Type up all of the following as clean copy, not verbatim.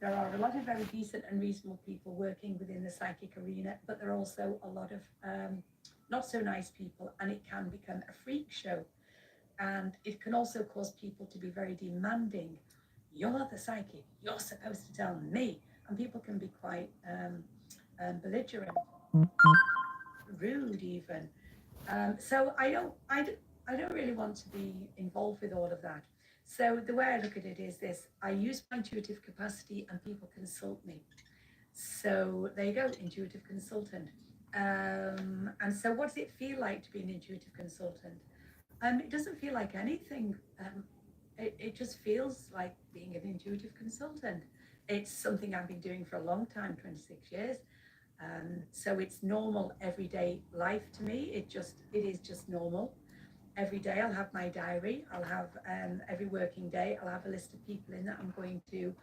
There are a lot of very decent and reasonable people working within the psychic arena, but there are also a lot of not so nice people, and it can become a freak show. And it can also cause people to be very demanding. You're the psychic, you're supposed to tell me. And people can be quite belligerent, rude even. So I don't really want to be involved with all of that. So the way I look at it is this: I use my intuitive capacity, and people consult me. So there you go, intuitive consultant. And so, what does it feel like to be an intuitive consultant? It doesn't feel like anything. It just feels like being an intuitive consultant. It's something I've been doing for a long time, 26 years. So it's normal everyday life to me. It is just normal. Every day I'll have my diary. I'll have every working day, I'll have a list of people in that I'm going to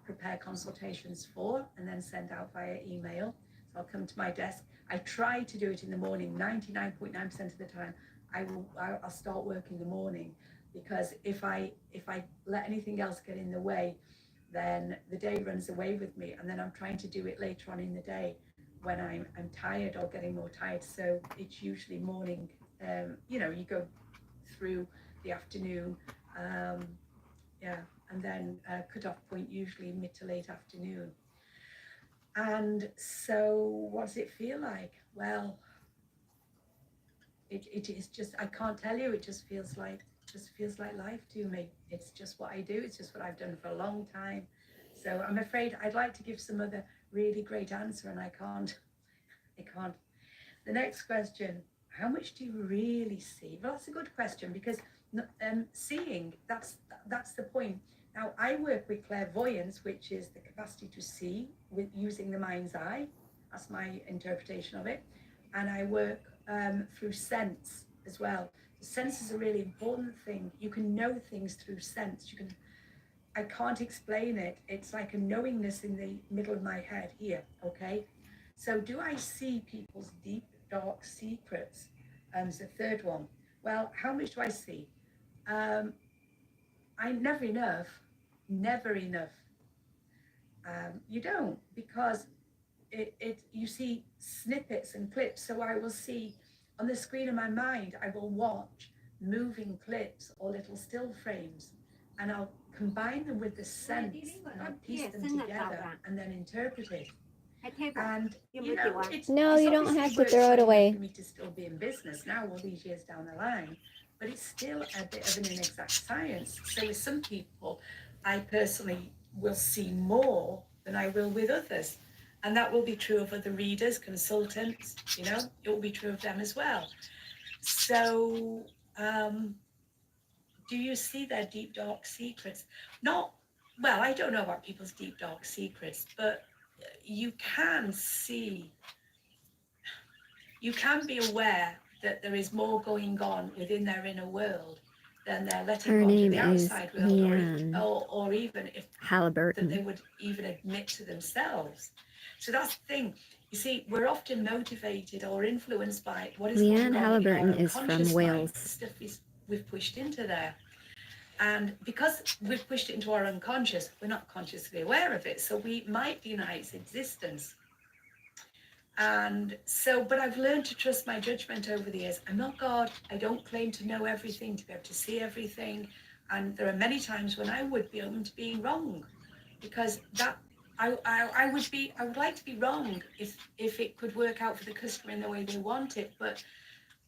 prepare consultations for and then send out via email. So I'll come to my desk. I try to do it in the morning. 99.9% of the time, I'll start work in the morning, because if I let anything else get in the way, then the day runs away with me, and then I'm trying to do it later on in the day when I'm tired or getting more tired. So it's usually morning. You go through the afternoon, um, yeah, and then cut-off point usually mid to late afternoon. And so what does it feel like? Well, it is just, I can't tell you. It just feels like life to me. It's just what I do. It's just what I've done for a long time. So I'm afraid I'd like to give some other really great answer, and I can't. I can't. The next question: how much do you really see? Well, that's a good question, because seeing, that's the point. Now, I work with clairvoyance, which is the capacity to see with using the mind's eye. That's my interpretation of it. And I work through sense as well. Sense is a really important thing. You can know things through sense. I can't explain it. It's like a knowingness in the middle of my head here, okay? So do I see people's deep, dark secrets? Is the third one. Well, how much do I see? Um, I never enough, never enough. You don't, because you see snippets and clips. So I will see on the screen of my mind, I will watch moving clips or little still frames, and I'll combine them with the sense, and I'll piece them together and then interpret it. And No, it's you don't obviously have to worked throw it well enough away. for me to still be in business now, all these years down the line, but it's still a bit of an inexact science. So with some people, I personally will see more than I will with others. And that will be true of other readers, consultants, it will be true of them as well. So, do you see their deep, dark secrets? Not, well, I don't know about people's deep, dark secrets, but you can see, you can be aware that there is more going on within their inner world than they're letting Her onto name the is outside world, Leanne or even if that they Halliburton. would even admit to themselves. So that's the thing. You see, we're often motivated or influenced by what is going Leanne on in our Halliburton is from unconscious mind. The Wales. stuff we've pushed into there. And because we've pushed it into our unconscious, we're not consciously aware of it. So we might deny its existence. And so, but I've learned to trust my judgment over the years. I'm not God. I don't claim to know everything, to be able to see everything. And there are many times when I would be open to being wrong, because I would like to be wrong if it could work out for the customer in the way they want it. But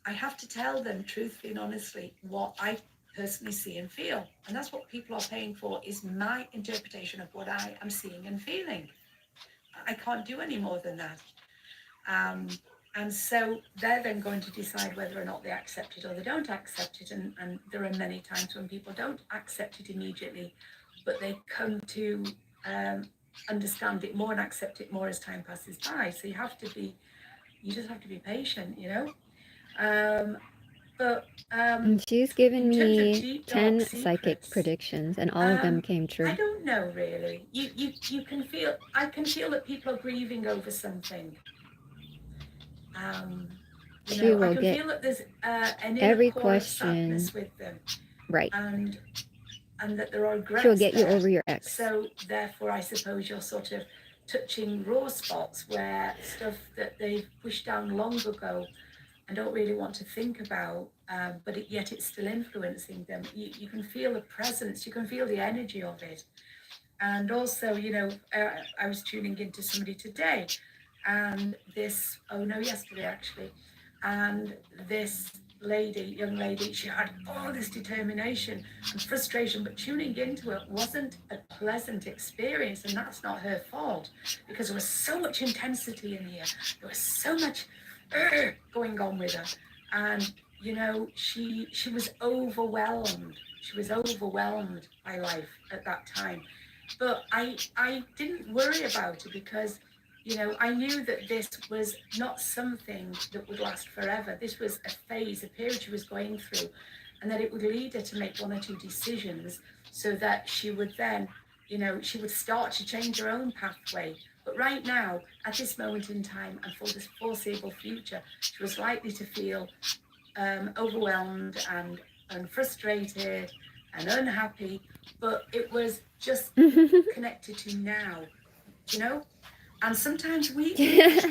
I have to tell them truthfully and honestly what I personally see and feel. And that's what people are paying for, is my interpretation of what I am seeing and feeling. I can't do any more than that. And so they're then going to decide whether or not they accept it or they don't accept it. And there are many times when people don't accept it immediately, but they come to understand it more and accept it more as time passes by. So you just have to be patient, But And she's given in terms of me deep dark 10 psychic secrets, predictions, and all of them came I true. don't know really. You can feel. I can feel that people are grieving over something. She I will can get feel that there's an inner every core of question sadness with them, right. and and that there are regrets She'll get you there. over your ex. So therefore, I suppose you're sort of touching raw spots where stuff that they've pushed down long ago and don't really want to think about, but yet it's still influencing them. You can feel the presence, you can feel the energy of it. And also, I was tuning into somebody today, and yesterday actually, and this young lady, she had all this determination and frustration, but tuning into it wasn't a pleasant experience, and that's not her fault, because there was so much intensity in here. There was so much going on with her, and she was overwhelmed. She was overwhelmed by life at that time, but I didn't worry about it because I knew that this was not something that would last forever. This was a phase, a period she was going through, and that it would lead her to make one or two decisions so that she would then, she would start to change her own pathway. But right now, at this moment in time and for this foreseeable future, she was likely to feel overwhelmed and frustrated and unhappy, but it was just connected to now, you know? And sometimes the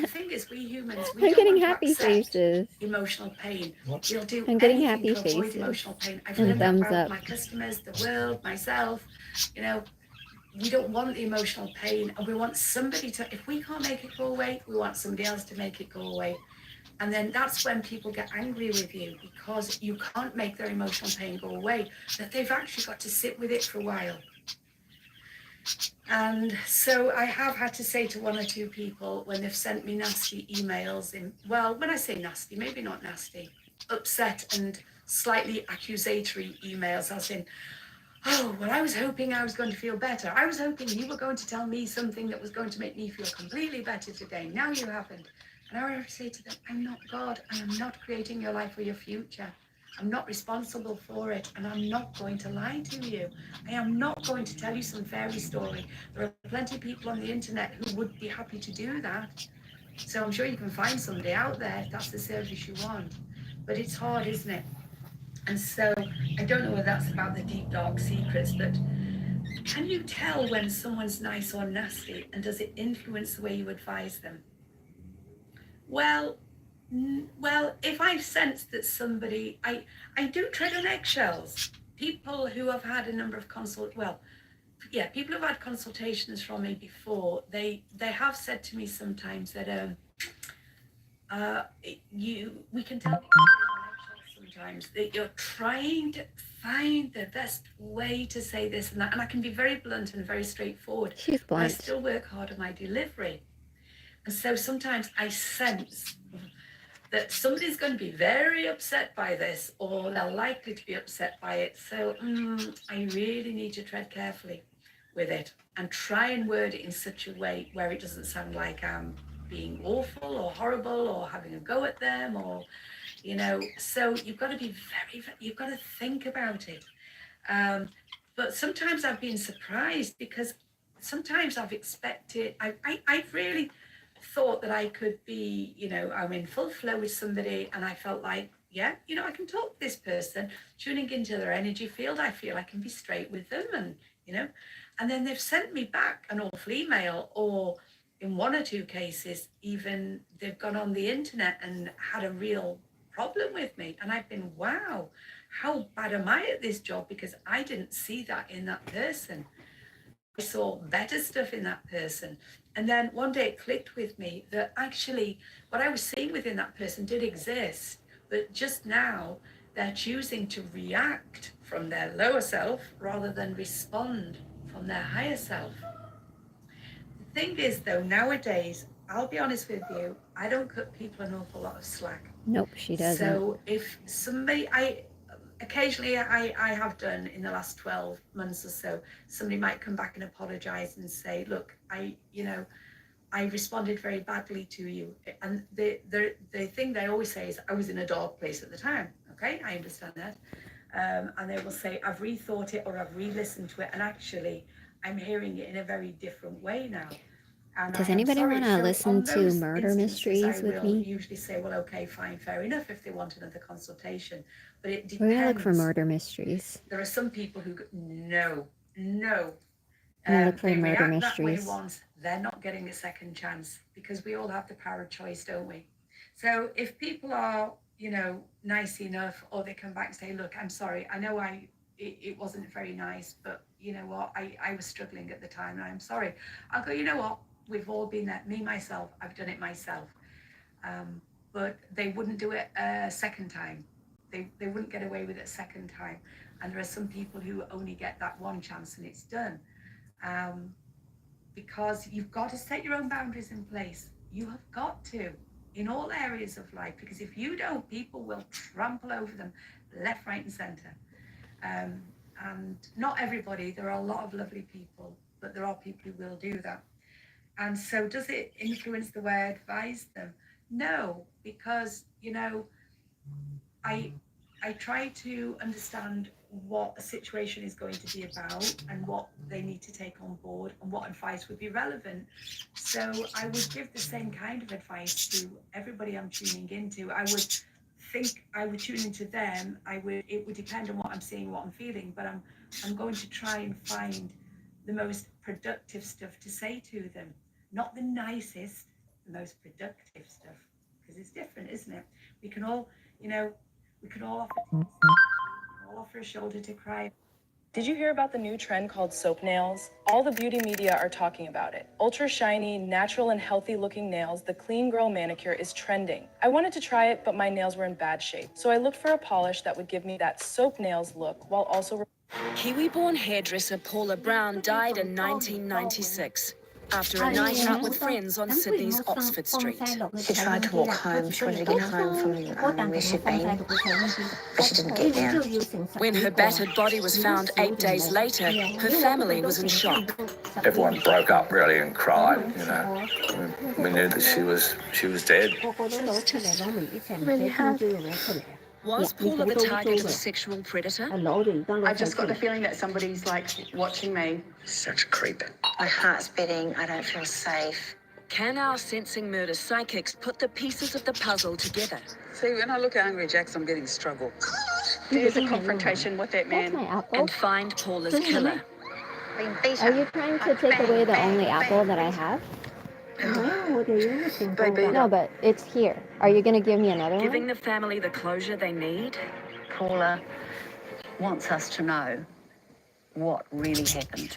thing is, we humans, we I'm don't getting want to happy accept faces. emotional pain. We'll do I'm getting anything happy to avoid faces. emotional pain. I've And learned that thumbs about up. my customers, the world, myself. We don't want the emotional pain, and we want somebody to, if we can't make it go away, we want somebody else to make it go away. And then that's when people get angry with you, because you can't make their emotional pain go away, that they've actually got to sit with it for a while. And so I have had to say to one or two people when they've sent me nasty emails, when I say nasty, maybe not nasty, upset and slightly accusatory emails, as in, oh, well, I was hoping I was going to feel better. I was hoping you were going to tell me something that was going to make me feel completely better today. Now you haven't. And I would say to them, I'm not God. I am not creating your life or your future. I'm not responsible for it, and I'm not going to lie to you. I am not going to tell you some fairy story. There are plenty of people on the internet who would be happy to do that. So I'm sure you can find somebody out there if that's the service you want. But it's hard, isn't it? And so I don't know whether that's about the deep, dark secrets, but can you tell when someone's nice or nasty, and does it influence the way you advise them? Well, if I sense that somebody, I do tread on eggshells. People who have had a number of people who've had consultations from me before, they have said to me sometimes that we can tell that you're on eggshells sometimes, that you're trying to find the best way to say this and that, and I can be very blunt and very straightforward. She's But I blunt. still work hard on my delivery. And so sometimes I sense that somebody's going to be very upset by this, or they're likely to be upset by it. So I really need to tread carefully with it and try and word it in such a way where it doesn't sound like I'm being awful or horrible or having a go at them, or so you've got to be you've got to think about it. But sometimes I've been surprised, because sometimes I've expected, I've really thought that I could be, I'm in full flow with somebody, and I felt like, yeah, I can talk to this person, tuning into their energy field. I feel I can be straight with them, and and then they've sent me back an awful email, or in one or two cases, even they've gone on the internet and had a real problem with me. And I've been, wow, how bad am I at this job? Because I didn't see that in that person. I saw better stuff in that person. And then one day it clicked with me that actually what I was seeing within that person did exist, but just now they're choosing to react from their lower self rather than respond from their higher self. The thing is, though, nowadays, I'll be honest with you, I don't cut people an awful lot of slack. Nope, she doesn't. So if somebody, occasionally I have done in the last 12 months or so, somebody might come back and apologize and say, look, I responded very badly to you. And the thing they always say is, I was in a dark place at the time. Okay, I understand that. And they will say, I've rethought it, or I've re-listened to it, and actually I'm hearing it in a very different way now. And Does I am anybody sorry. want to So listen on to those murder instances, I mysteries with will me? usually say, well, okay, fine, fair enough if they want another consultation. But it We're gonna look for depends. murder mysteries. There are some people who go, no, no. I'm gonna look for They murder react that way mysteries. once, they're not getting a second chance because we all have the power of choice, don't we? So if people are, nice enough, or they come back and say, look, I'm sorry, I know it wasn't very nice, but you know what, I was struggling at the time and I'm sorry. I'll go, you know what, we've all been there, me, myself, I've done it myself. But they wouldn't do it a second time. They wouldn't get away with it a second time. And there are some people who only get that one chance and it's done. Because you've got to set your own boundaries in place. You have got to, in all areas of life, because if you don't, people will trample over them left, right, and centre. And not everybody, there are a lot of lovely people, but there are people who will do that. And so, does it influence the way I advise them? No, because I try to understand what a situation is going to be about and what they need to take on board and what advice would be relevant. So I would give the same kind of advice to everybody I'm tuning into. I would tune into them. It would depend on what I'm seeing, what I'm feeling, but I'm going to try and find the most productive stuff to say to them. Not the nicest, the most productive stuff. Because it's different, isn't it? We can all offer a shoulder to cry. Did you hear about the new trend called soap nails? All the beauty media are talking about it. Ultra shiny, natural and healthy looking nails, the Clean Girl manicure is trending. I wanted to try it, but my nails were in bad shape. So I looked for a polish that would give me that soap nails look while also... Kiwi-born hairdresser Paula Brown died in 1996 after a night out with friends on Sydney's Oxford Street. She tried to walk home. She wanted to get home from where she'd been, but she didn't get there. When her battered body was found 8 days later, her family was in shock. Everyone broke up really and cried. We knew that she was dead. Was Paula the target of a sexual predator? I just got the feeling that somebody's watching me. Such a creep. My heart's beating. I don't feel safe. Can our sensing murder psychics put the pieces of the puzzle together? See, when I look at Hungry Jacks, I'm getting struggle. There's a confrontation with that man. And find Paula's killer. Are you trying to take away the only apple that I have? No, but it's here. Are you gonna give me another Giving one? the family the closure they need? Paula wants us to know what really happened.